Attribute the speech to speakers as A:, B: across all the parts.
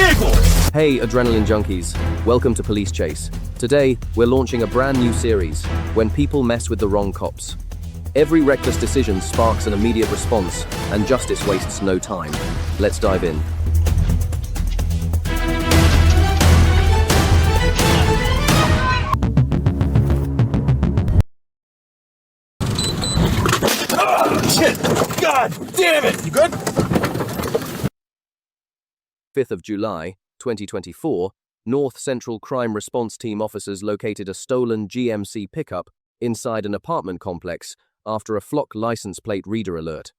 A: vehicle!
B: Hey, adrenaline junkies. Welcome to Police Chase. Today, we're launching a brand new series, When People Mess with the Wrong Cops. Every reckless decision sparks an immediate response, and justice wastes no time. Let's dive in.
A: Shit! God damn it! You good?
B: 5th of July, 2024, North Central Crime Response Team officers located a stolen GMC pickup inside an apartment complex after a flock license plate reader alert.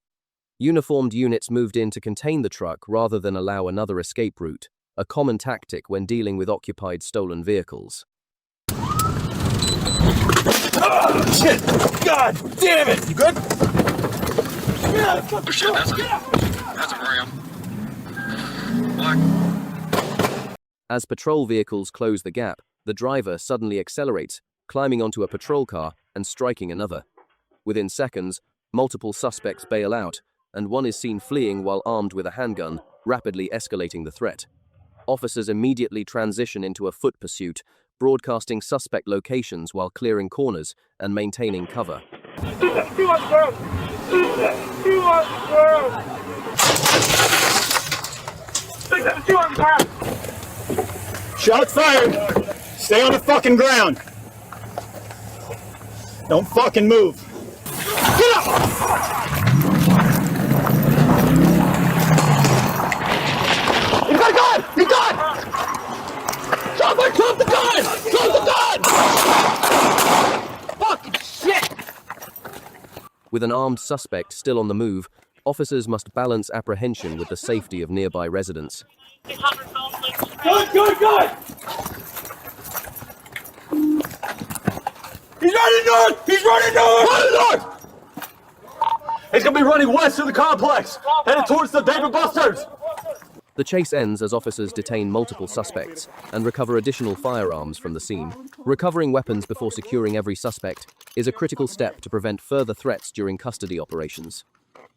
B: Uniformed units moved in to contain the truck rather than allow another escape route, a common tactic when dealing with occupied stolen vehicles.
A: Shit! God damn it! You good? Yeah,
C: Oh shit, that's a ram. Black.
B: As patrol vehicles close the gap, the driver suddenly accelerates, climbing onto a patrol car and striking another. Within seconds, multiple suspects bail out, and one is seen fleeing while armed with a handgun, rapidly escalating the threat. Officers immediately transition into a foot pursuit, broadcasting suspect locations while clearing corners and maintaining cover.
A: Shots fired! Stay on the fucking ground! Don't fucking move! Get up! He's got a gun! He's got! Shots fired! Drop the gun! Drop the gun! Fucking shit!
B: With an armed suspect still on the move, officers must balance apprehension with the safety of nearby residents.
A: Good! He's running north! He's running north! Running north! He's gonna be running west of the complex, headed towards the David Busters!
B: The chase ends as officers detain multiple suspects and recover additional firearms from the scene. Recovering weapons before securing every suspect is a critical step to prevent further threats during custody operations.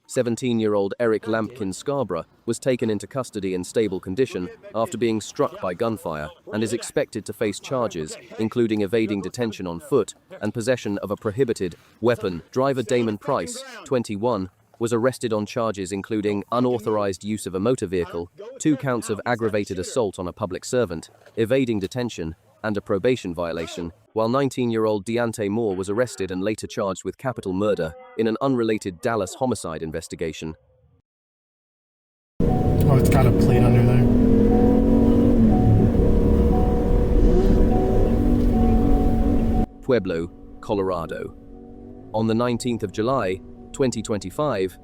B: 17-year-old Eric Lampkin Scarborough was taken into custody in stable condition after being struck by gunfire and is expected to face charges, including evading detention on foot and possession of a prohibited weapon. Driver Damon Price, 21, was arrested on charges including unauthorized use of a motor vehicle, 2 counts of aggravated assault on a public servant, evading detention, and a probation violation, while 19-year-old Deontay Moore was arrested and later charged with capital murder in an unrelated Dallas homicide investigation.
D: Oh, it's got a plate under there.
B: Pueblo, Colorado. On the 19th of July, 2025,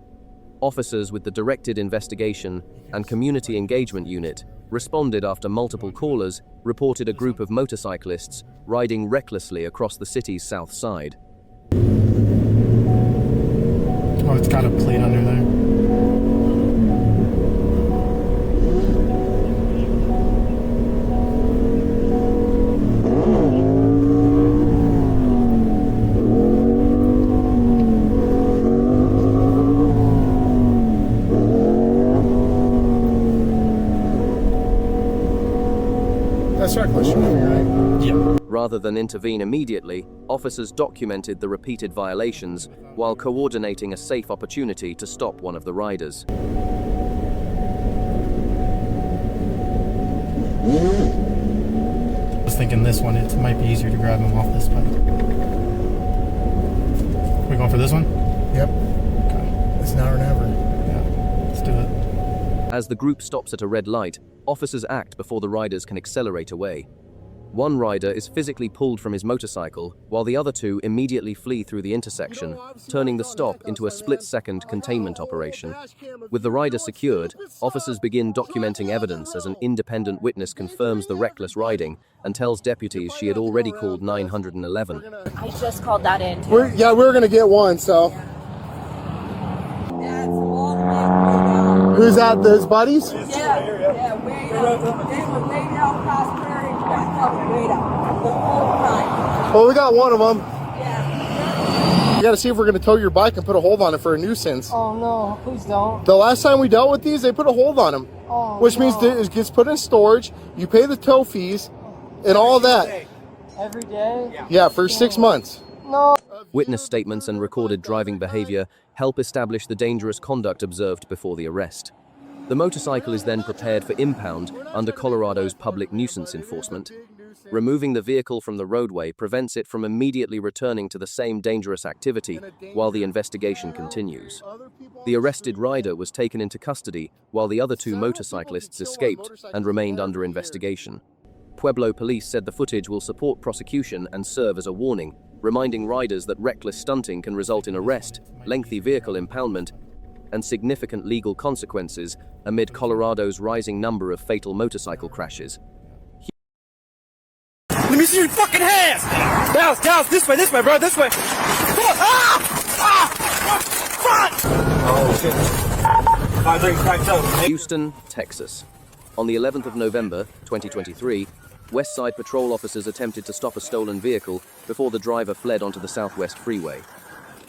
B: officers with the Directed Investigation and Community Engagement Unit responded after multiple callers reported a group of motorcyclists riding recklessly across the city's south side.
D: Oh, it's got a plate under there. That's reckless, right? Yeah.
B: Rather than intervene immediately, officers documented the repeated violations while coordinating a safe opportunity to stop one of the riders.
D: I was thinking this one, it might be easier to grab him off this bike. We going for this one?
E: Yep.
D: Okay.
E: It's now or never.
D: Yeah, let's do it.
B: As the group stops at a red light, officers act before the riders can accelerate away. One rider is physically pulled from his motorcycle, while the other 2 immediately flee through the intersection, turning the stop into a split-second containment operation. With the rider secured, officers begin documenting evidence as an independent witness confirms the reckless riding and tells deputies she had already called 911.
F: I just called that in.
E: We're gonna get one, so. Who's that, his buddies?
F: Yeah, way down. They were way down past Prairie, back coming way down. The whole time.
E: Well, we got one of them.
F: Yeah.
E: You gotta see if we're gonna tow your bike and put a hold on it for a nuisance.
F: Oh no, please don't.
E: The last time we dealt with these, they put a hold on him. which means that it gets put in storage. You pay the tow fees and all that.
G: Every day?
E: Yeah, for 6 months.
B: Witness statements and recorded driving behavior help establish the dangerous conduct observed before the arrest. The motorcycle is then prepared for impound under Colorado's public nuisance enforcement. Removing the vehicle from the roadway prevents it from immediately returning to the same dangerous activity while the investigation continues. The arrested rider was taken into custody while the other 2 motorcyclists escaped and remained under investigation. Pueblo police said the footage will support prosecution and serve as a warning, reminding riders that reckless stunting can result in arrest, lengthy vehicle impoundment, and significant legal consequences amid Colorado's rising number of fatal motorcycle crashes.
H: Let me see your fucking hands! Dallas, this way, bro, this way! Come on! Fuck!
A: Oh, shit.
B: Houston, Texas. On the 11th of November, 2023, West Side patrol officers attempted to stop a stolen vehicle before the driver fled onto the Southwest Freeway.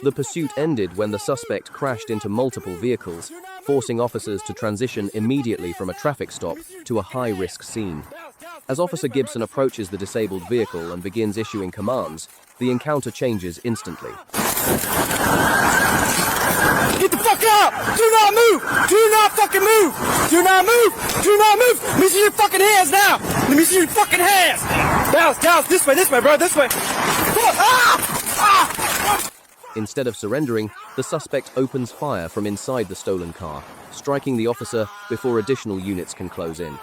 B: The pursuit ended when the suspect crashed into multiple vehicles, forcing officers to transition immediately from a traffic stop to a high-risk scene. As Officer Gibson approaches the disabled vehicle and begins issuing commands, the encounter changes instantly.
H: Get the fuck out! Do not move! Do not fucking move! Do not move! Do not move! Let me see your fucking hands now! Let me see your fucking hands! Dallas, this way, bro, this way! Come on!
B: Instead of surrendering, the suspect opens fire from inside the stolen car, striking the officer before additional units can close in.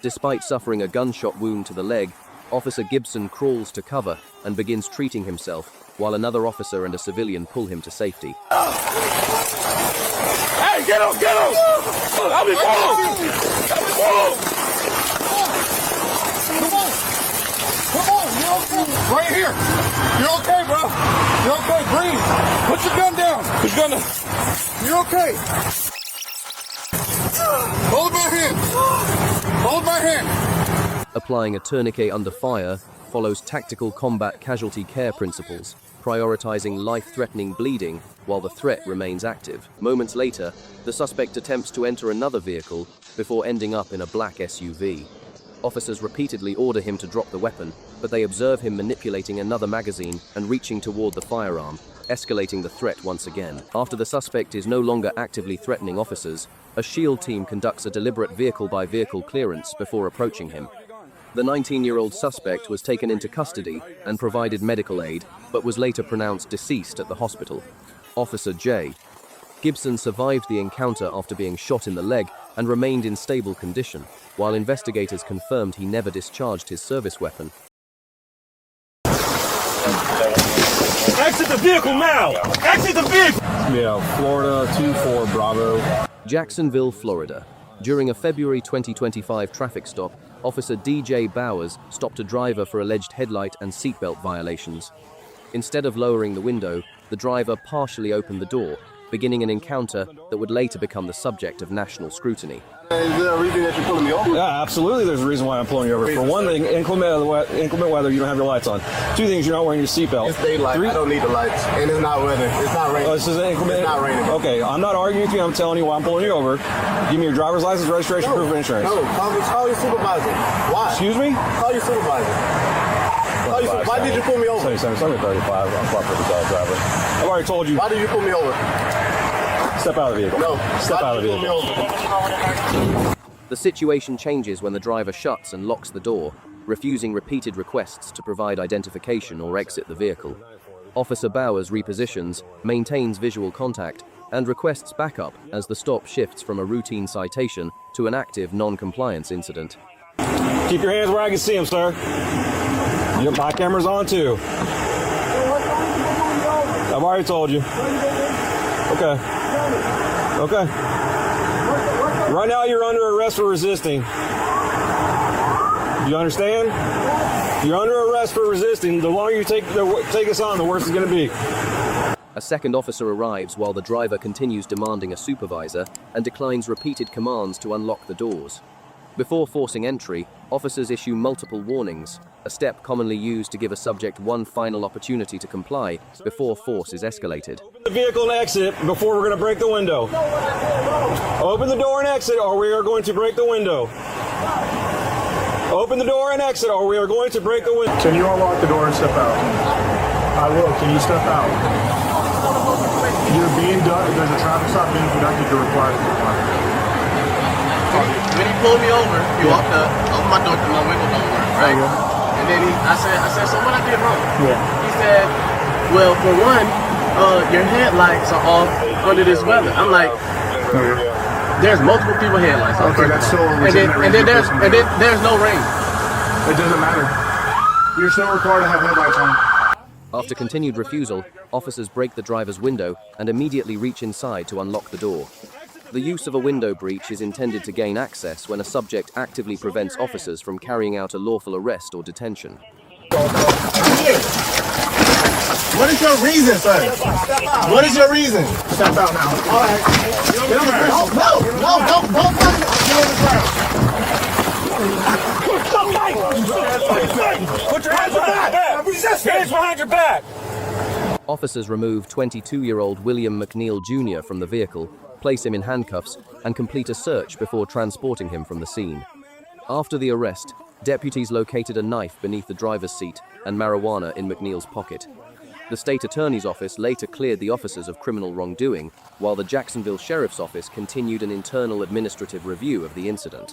B: Despite suffering a gunshot wound to the leg, Officer Gibson crawls to cover and begins treating himself, while another officer and a civilian pull him to safety.
A: Hey, get him! I'll be followed!
E: Come on, you're okay. Right here. You're okay, bro. You're okay. Breathe. Put your gun down.
A: He's gonna...
E: You're okay. Hold my hand. Hold my hand.
B: Applying a tourniquet under fire follows tactical combat casualty care principles, prioritizing life-threatening bleeding while the threat remains active. Moments later, the suspect attempts to enter another vehicle before ending up in a black SUV. Officers repeatedly order him to drop the weapon, but they observe him manipulating another magazine and reaching toward the firearm, escalating the threat once again. After the suspect is no longer actively threatening officers, a SHIELD team conducts a deliberate vehicle-by-vehicle clearance before approaching him. The 19-year-old suspect was taken into custody and provided medical aid, but was later pronounced deceased at the hospital. Officer J. Gibson survived the encounter after being shot in the leg and remained in stable condition, while investigators confirmed he never discharged his service weapon.
A: Exit the vehicle now! Exit the vehicle!
I: Yeah, Florida 24 Bravo.
B: Jacksonville, Florida. During a February 2025 traffic stop, Officer DJ Bowers stopped a driver for alleged headlight and seatbelt violations. Instead of lowering the window, the driver partially opened the door, beginning an encounter that would later become the subject of national scrutiny.
E: Is there a reason that you're pulling me over?
I: Yeah, absolutely. There's a reason why I'm pulling you over. For one thing, inclement weather, you don't have your lights on. 2 things, you're not wearing your seatbelt.
E: It's daylight. I don't need the lights. And it's not weather. It's not raining.
I: Oh, this is inclement.
E: It's not raining.
I: Okay, I'm not arguing with you. I'm telling you why I'm pulling you over. Give me your driver's license, registration, proof of insurance.
E: No, call your supervisor. Why?
I: Excuse me?
E: Call your supervisor. Why did you pull me over?
I: 27, 35. I'm properly dog driver. I've already told you.
E: Why did you pull me over?
I: Step out of the vehicle.
E: No.
I: Step out of the vehicle.
B: The situation changes when the driver shuts and locks the door, refusing repeated requests to provide identification or exit the vehicle. Officer Bowers repositions, maintains visual contact, and requests backup as the stop shifts from a routine citation to an active non-compliance incident.
I: Keep your hands where I can see them, sir. My camera's on too. I've already told you. Okay. Okay. Right now you're under arrest for resisting. You understand? You're under arrest for resisting. The longer you take us on, the worse it's going to be.
B: A second officer arrives while the driver continues demanding a supervisor and declines repeated commands to unlock the doors. Before forcing entry, officers issue multiple warnings, a step commonly used to give a subject one final opportunity to comply before force is escalated.
I: Open the vehicle and exit before we're going to break the window. Open the door and exit or we are going to break the window. Open the door and exit or we are going to break the window.
G: Can you unlock the door and step out? I will. Can you step out? You're being done. There's a traffic stop being conducted. You're required to comply.
J: When he pulled me over, he walked up, opened my door because my window don't work, right? And then I said, so what I did wrong?
G: Yeah.
J: He said, well, for one, your headlights are off under this weather. I'm like, there's multiple people headlights off.
G: Okay, that's still
J: and then there's no rain.
G: It doesn't matter. You're still required to have headlights on.
B: After continued refusal, officers break the driver's window and immediately reach inside to unlock the door. The use of a window breach is intended to gain access when a subject actively prevents officers from carrying out a lawful arrest or detention.
E: What is your reason, sir? What is your reason? Step out now. All right. Get on the ground. No, don't fucking get on the ground. Put your hands behind your back. Hands behind your back.
B: Officers remove 22-year-old William McNeil Jr. from the vehicle, place him in handcuffs, and complete a search before transporting him from the scene. After the arrest, deputies located a knife beneath the driver's seat and marijuana in McNeil's pocket. The state attorney's office later cleared the officers of criminal wrongdoing, while the Jacksonville Sheriff's Office continued an internal administrative review of the incident.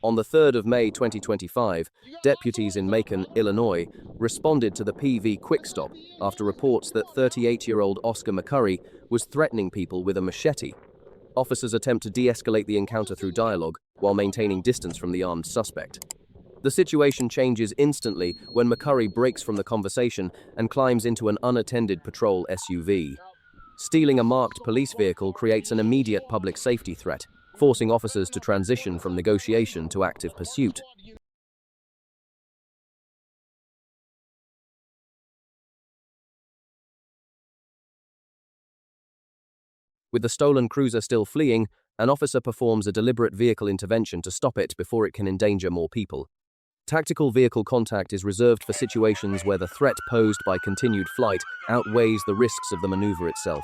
B: On the 3rd of May 2025, deputies in Macon, Illinois, responded to the PV Quick Stop after reports that 38-year-old Oscar McCurry was threatening people with a machete. Officers attempt to de-escalate the encounter through dialogue while maintaining distance from the armed suspect. The situation changes instantly when McCurry breaks from the conversation and climbs into an unattended patrol SUV. Stealing a marked police vehicle creates an immediate public safety threat, forcing officers to transition from negotiation to active pursuit. With the stolen cruiser still fleeing, an officer performs a deliberate vehicle intervention to stop it before it can endanger more people. Tactical vehicle contact is reserved for situations where the threat posed by continued flight outweighs the risks of the maneuver itself.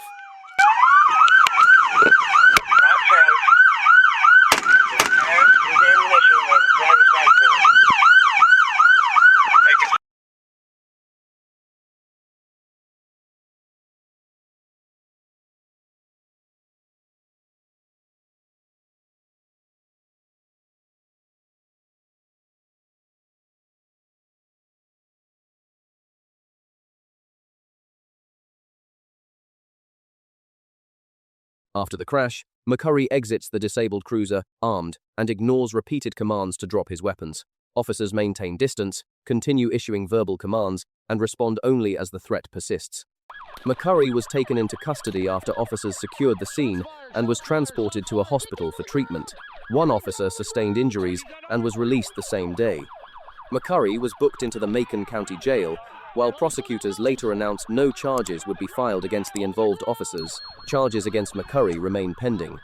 B: After the crash, McCurry exits the disabled cruiser, armed, and ignores repeated commands to drop his weapons. Officers maintain distance, continue issuing verbal commands, and respond only as the threat persists. McCurry was taken into custody after officers secured the scene and was transported to a hospital for treatment. One officer sustained injuries and was released the same day. McCurry was booked into the Macon County Jail, while prosecutors later announced no charges would be filed against the involved officers. Charges against McCurry remain pending.